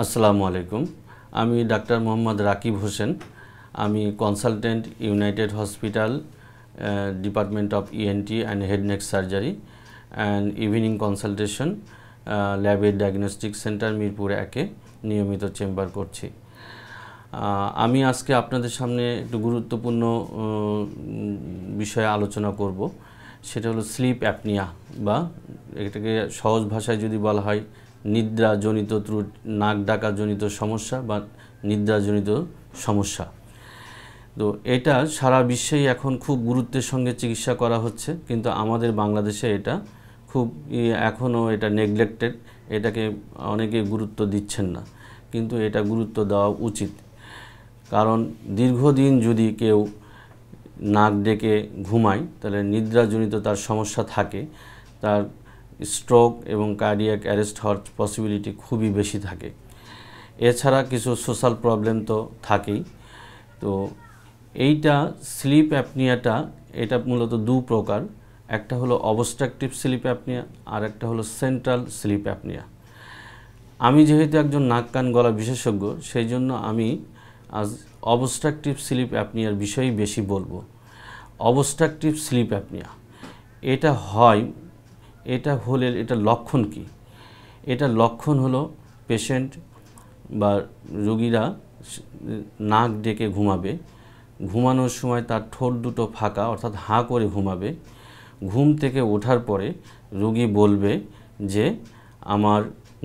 আসসালামু আলাইকুম। আমি ডাক্তার মোহাম্মদ রাকিব হোসেন। আমি consultant United hospital department of ENT and head neck surgery and evening consultation ল্যাবের ডায়াগনস্টিক সেন্টার মিরপুর 1-এ নিয়মিত চেম্বার করছি। আমি আজকে আপনাদের সামনে একটু গুরুত্বপূর্ণ বিষয়ে আলোচনা করব। সেটা হলো স্লিপ অ্যাপনিয়া, বা এটাকে সহজ ভাষায় যদি বলা হয় নিদ্রাজনিত ত্রুটি, নাক ডাকাজনিত সমস্যা বা নিদ্রাজনিত সমস্যা। তো এটা সারা বিশ্বেই এখন খুব গুরুত্বের সঙ্গে চিকিৎসা করা হচ্ছে, কিন্তু আমাদের বাংলাদেশে এটা খুব এখনও এটা নেগলেক্টেড, এটাকে অনেকে গুরুত্ব দিচ্ছেন না, কিন্তু এটা গুরুত্ব দেওয়া উচিত। কারণ দীর্ঘদিন যদি কেউ নাক ডেকে ঘুমায় তাহলে নিদ্রাজনিত তার সমস্যা থাকে, তার স্ট্রোক এবং কার্ডিয়াক অ্যারেস্ট হওয়ার পসিবিলিটি খুবই বেশি থাকে। এছাড়া কিছু সোশ্যাল প্রবলেম তো থাকেই। তো এইটা স্লিপ অ্যাপনিয়াটা এটা মূলত দু প্রকার, একটা হলো অবস্ট্রাকটিভ স্লিপ অ্যাপনিয়া আর একটা হলো সেন্ট্রাল স্লিপ অ্যাপনিয়া। আমি যেহেতু একজন নাক কান গলা বিশেষজ্ঞ, সেই জন্য আমি আজ অবস্ট্রাকটিভ স্লিপ অ্যাপনিয়ার বিষয়েই বেশি বলবো। অবস্ট্রাকটিভ স্লিপ অ্যাপনিয়া এটা হয়, এটা হলে এটা লক্ষণ কি? এটা লক্ষণ হলো পেশেন্ট বা রোগীরা নাক ডেকে ঘুমাবে, ঘুমানোর সময় তার ঠোঁট দুটো ফাঁকা অর্থাৎ হাঁ করে ঘুমাবে। ঘুম থেকে ওঠার পরে রোগী বলবে যে আমার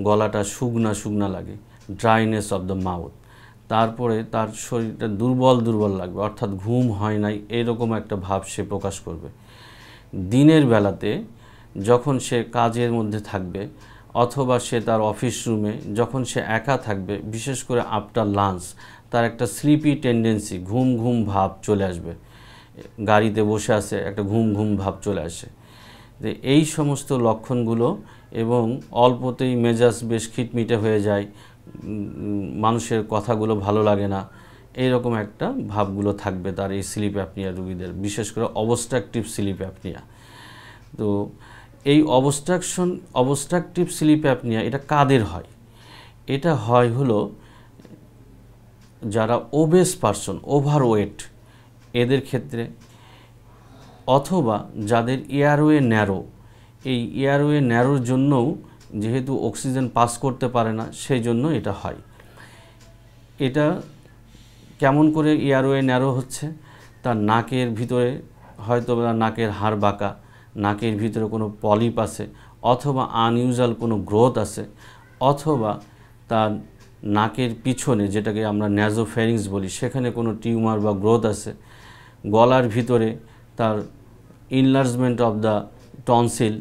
গলাটা শুকনা শুকনা লাগে, ড্রাইনেস অফ দ্য মাউথ। তারপরে তার শরীরটা দুর্বল দুর্বল লাগবে, অর্থাৎ ঘুম হয় নাই এরকম একটা ভাব সে প্রকাশ করবে। দিনের বেলাতে যখন সে কাজের মধ্যে থাকবে অথবা সে তার অফিস রুমে যখন সে একা থাকবে, বিশেষ করে আফটার লাঞ্চ তার একটা স্লিপি টেন্ডেন্সি, ঘুম ঘুম ভাব চলে আসবে। গাড়িতে বসে আছে একটা ঘুম ঘুম ভাব চলে আসে। যে এই সমস্ত লক্ষণগুলো, এবং অল্পতেই মেজাজ বেশ খিটমিটে হয়ে যায়, মানুষের কথাগুলো ভালো লাগে না, এইরকম একটা ভাবগুলো থাকবে তার এই স্লিপ অ্যাপনিয়া রোগীদের, বিশেষ করে অবস্ট্রাকটিভ স্লিপ অ্যাপনিয়া। তো এই অবস্ট্রাকটিভ স্লিপ অ্যাপনিয়া এটা কাদের হয়? এটা হয় হলো যারা ওবেস পারসন, ওভারওয়েট, এদের ক্ষেত্রে, অথবা যাদের এয়ারওয়ে ন্যারো। এই এয়ারওয়ে ন্যারোর জন্যও যেহেতু অক্সিজেন পাস করতে পারে না, সেই জন্য এটা হয়। এটা কেমন করে এয়ারওয়ে ন্যারো হচ্ছে? তার নাকের ভিতরে হয়তো নাকের হাড় বাঁকা, নাকের ভিতরে কোনো পলিপ আছে, অথবা আনইউজুয়াল কোনো গ্রোথ আছে, অথবা তার নাকের পিছনে যেটাকে আমরা ন্যাজোফ্যারিংস বলি, সেখানে কোনো টিউমার বা গ্রোথ আছে। গলার ভিতরে তার enlargement of the tonsil,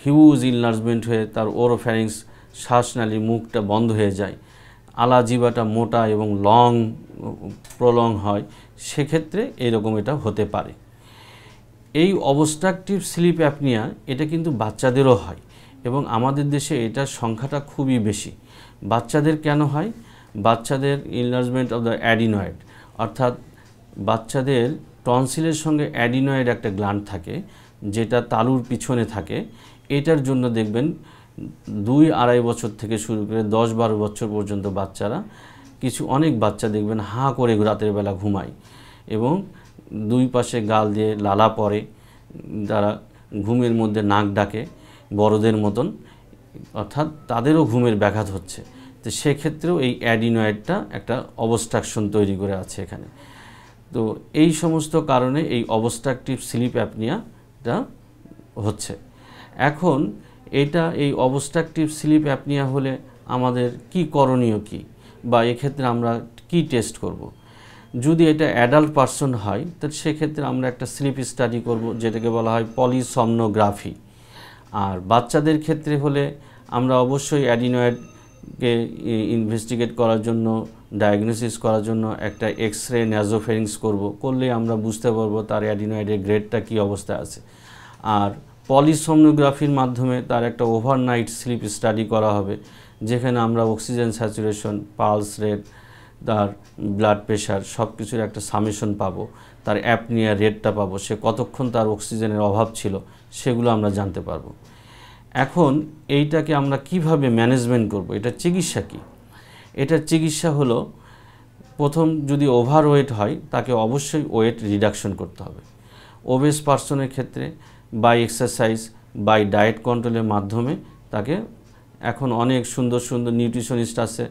huge enlargement হয়ে তার ওরোফ্যারিংস, শ্বাসনালী, মুখটা বন্ধ হয়ে যায়, আলাজিবাটা মোটা এবং প্রলং হয়, সেক্ষেত্রে এরকম এটা হতে পারে। এই অবস্ট্রাকটিভ স্লিপ অ্যাপনিয়া এটা কিন্তু বাচ্চাদেরও হয়, এবং আমাদের দেশে এটার সংখ্যাটা খুবই বেশি। বাচ্চাদের কেন হয়? বাচ্চাদের ইনলার্জমেন্ট অফ দ্য অ্যাডিনয়েড, অর্থাৎ বাচ্চাদের টনসিলের সঙ্গে অ্যাডিনয়েড একটা গ্ল্যান্ড থাকে যেটা তালুর পিছনে থাকে। এটার জন্য দেখবেন 2-2.5 বছর থেকে শুরু করে 10-12 বছর পর্যন্ত বাচ্চারা, অনেক বাচ্চা দেখবেন হাঁ করে রাতের বেলা ঘুমায় এবং দুই পাশে গাল দিয়ে লালা পড়ে, তারা ঘুমের মধ্যে নাক ডাকে বড়দের মতন, অর্থাৎ তাদেরও ঘুমের ব্যাঘাত হচ্ছে। তো সেক্ষেত্রেও এই অ্যাডিনয়েডটা একটা অবস্ট্রাকশন তৈরি করে আছে এখানে। তো এই সমস্ত কারণে এই অবস্ট্রাকটিভ স্লিপ অ্যাপনিয়াটা হচ্ছে। এখন এই অবস্ট্রাকটিভ স্লিপ অ্যাপনিয়া হলে আমাদের কি করণীয় কি, বা এক্ষেত্রে আমরা কি টেস্ট করব? যদি এটা অ্যাডাল্ট পারসন হয় তাহলে সেক্ষেত্রে আমরা একটা স্লিপ স্টাডি করব, যেটাকে বলা হয় পলিসমনোগ্রাফি। আর বাচ্চাদের ক্ষেত্রে হলে আমরা অবশ্যই অ্যাডিনয়েডকে ইনভেস্টিগেট করার জন্য, ডায়াগনোসিস করার জন্য একটা এক্স-রে ন্যাজোফ্যারিংস করলে আমরা বুঝতে পারবো তার অ্যাডিনয়েডের গ্রেডটা কী অবস্থায় আছে। আর পলিসমনোগ্রাফির মাধ্যমে তার একটা ওভারনাইট স্লিপ স্টাডি করা হবে, যেখানে আমরা অক্সিজেন স্যাচুরেশন, পালস রেট, তার ব্লাড প্রেশার সব কিছুর একটা সামেশন পাবো, তার অ্যাপনিয়া রেটটা পাবো, সে কতক্ষণ তার অক্সিজেনের অভাব ছিল সেগুলো আমরা জানতে পারবো। এখন এইটাকে আমরা কিভাবে ম্যানেজমেন্ট করব, এটা চিকিৎসা কী? এটার চিকিৎসা হলো প্রথম যদি ওভারওয়েট হয় তাকে অবশ্যই ওয়েট রিডাকশন করতে হবে। ওবেস পার্সনের ক্ষেত্রে বাই এক্সারসাইজ বাই ডায়েট কন্ট্রোলের মাধ্যমে তাকে এখন অনেক সুন্দর সুন্দর নিউট্রিশনিস্ট আছে,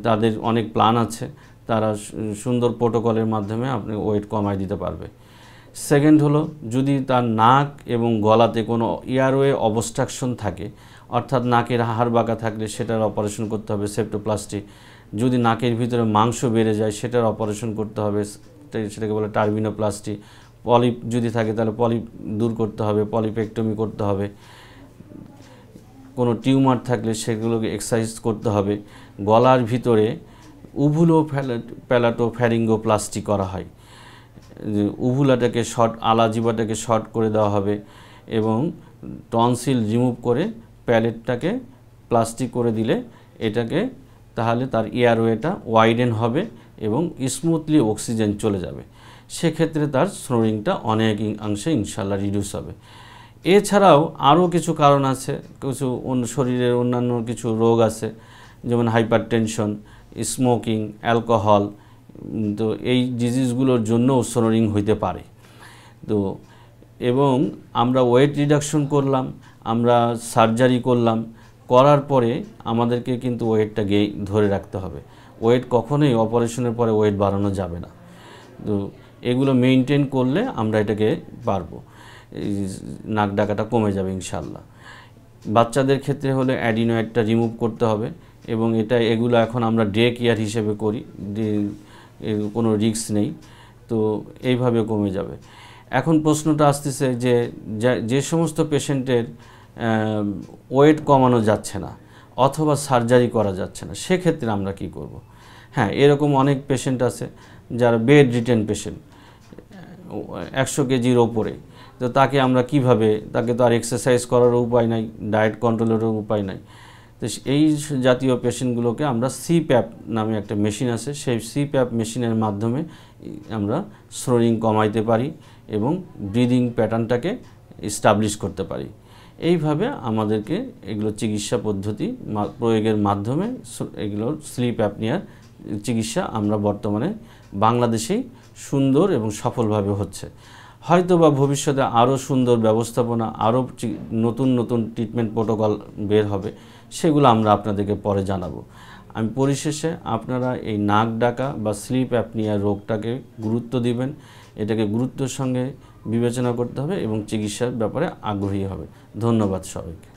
তাদের অনেক প্ল্যান আছে, তারা সুন্দর প্রোটোকলের মাধ্যমে আপনি ওয়েট কমায় দিতে পারবে। সেকেন্ড হলো যদি তার নাক এবং গলাতে কোনো এয়ারওয়ে অবস্ট্রাকশন থাকে, অর্থাৎ নাকের হাড় বাঁকা থাকলে সেটার অপারেশন করতে হবে সেপ্টোপ্লাস্টি। যদি নাকের ভিতরে মাংস বেড়ে যায় সেটার অপারেশন করতে হবে, সেটাকে বলে টার্বিনোপ্লাস্টি। পলিপ যদি থাকে তাহলে পলিপ দূর করতে হবে, পলিপেক্টমি করতে হবে। কোনো টিউমার থাকলে সেগুলোকে এক্সারসাইজ করতে হবে। গলার ভিতরে উভুলো প্যালাটো ফ্যারিঙ্গোপ্লাস্টি করা হয়, উভুলাটাকে শর্ট, আলাজিবাটাকে শর্ট করে দেওয়া হবে এবং টনসিল রিমুভ করে প্যালেটটাকে প্লাস্টিক করে দিলে এটাকে তাহলে তার এয়ারওয়েটা ওয়াইডেন হবে এবং স্মুথলি অক্সিজেন চলে যাবে। সেক্ষেত্রে তার স্নোরিংটা অনেক অংশে ইনশাল্লাহ রিডিউস হবে। এছাড়াও আরও কিছু কারণ আছে, কিছু শরীরের অন্যান্য কিছু রোগ আছে, যেমন হাইপারটেনশন, স্মোকিং, অ্যালকোহল। তো এই ডিজিজগুলোর জন্যও স্নোরিং হইতে পারে। তো এবং আমরা ওয়েট রিডাকশন করলাম, আমরা সার্জারি করলাম, করার পরে আমাদেরকে কিন্তু ওয়েটটাকে ধরে রাখতে হবে। ওয়েট কখনোই অপারেশনের পরে ওয়েট বাড়ানো যাবে না। তো এগুলো মেনটেন করলে আমরা এটাকে পারবো, নাক ডাকাটা কমে যাবে ইনশাল্লাহ। বাচ্চাদের ক্ষেত্রে হলে অ্যাডিনয়েডটা রিমুভ করতে হবে এবং এগুলো এখন আমরা ডে কেয়ার হিসেবে করি, কোনো রিস্ক নেই। তো এইভাবে কমে যাবে। এখন প্রশ্নটা আসতেছে যে সমস্ত পেশেন্টের ওয়েট কমানো যাচ্ছে না অথবা সার্জারি করা যাচ্ছে না, সেক্ষেত্রে আমরা কি করব? হ্যাঁ, এরকম অনেক পেশেন্ট আছে যারা বেড রিটেন পেশেন্ট, 100 কেজির ওপরে। তো তাকে আমরা কিভাবে, তাকে তো আর এক্সারসাইজ করারও উপায় নাই, ডায়েট কন্ট্রোলেরও উপায় নাই। তো এই জাতীয় পেশেন্টগুলোকে আমরা সিপ্যাপ নামে একটা মেশিন আছে, সেই সিপ্যাপ মেশিনের মাধ্যমে আমরা স্নোরিং কমাইতে পারি এবং ব্রিদিং প্যাটার্নটাকে এস্টাবলিশ করতে পারি। এইভাবে আমাদেরকে এগুলো চিকিৎসা পদ্ধতি প্রয়োগের মাধ্যমে এগুলোর স্লিপ অ্যাপনিয়ার চিকিৎসা আমরা বর্তমানে বাংলাদেশেই সুন্দর এবং সফলভাবে হচ্ছে। হয়তো বা ভবিষ্যতে আরও সুন্দর ব্যবস্থাপনা, আরও নতুন নতুন ট্রিটমেন্ট প্রোটোকল বের হবে, সেগুলো আমরা আপনাদেরকে পরে জানাবো। আমি পরিশেষে আপনারা এই নাক ডাকা বা স্লিপ অ্যাপনিয়া রোগটাকে গুরুত্ব দিবেন, এটাকে গুরুত্বের সঙ্গে বিবেচনা করতে হবে এবং চিকিৎসার ব্যাপারে আগ্রহী হবে। ধন্যবাদ সবাইকে।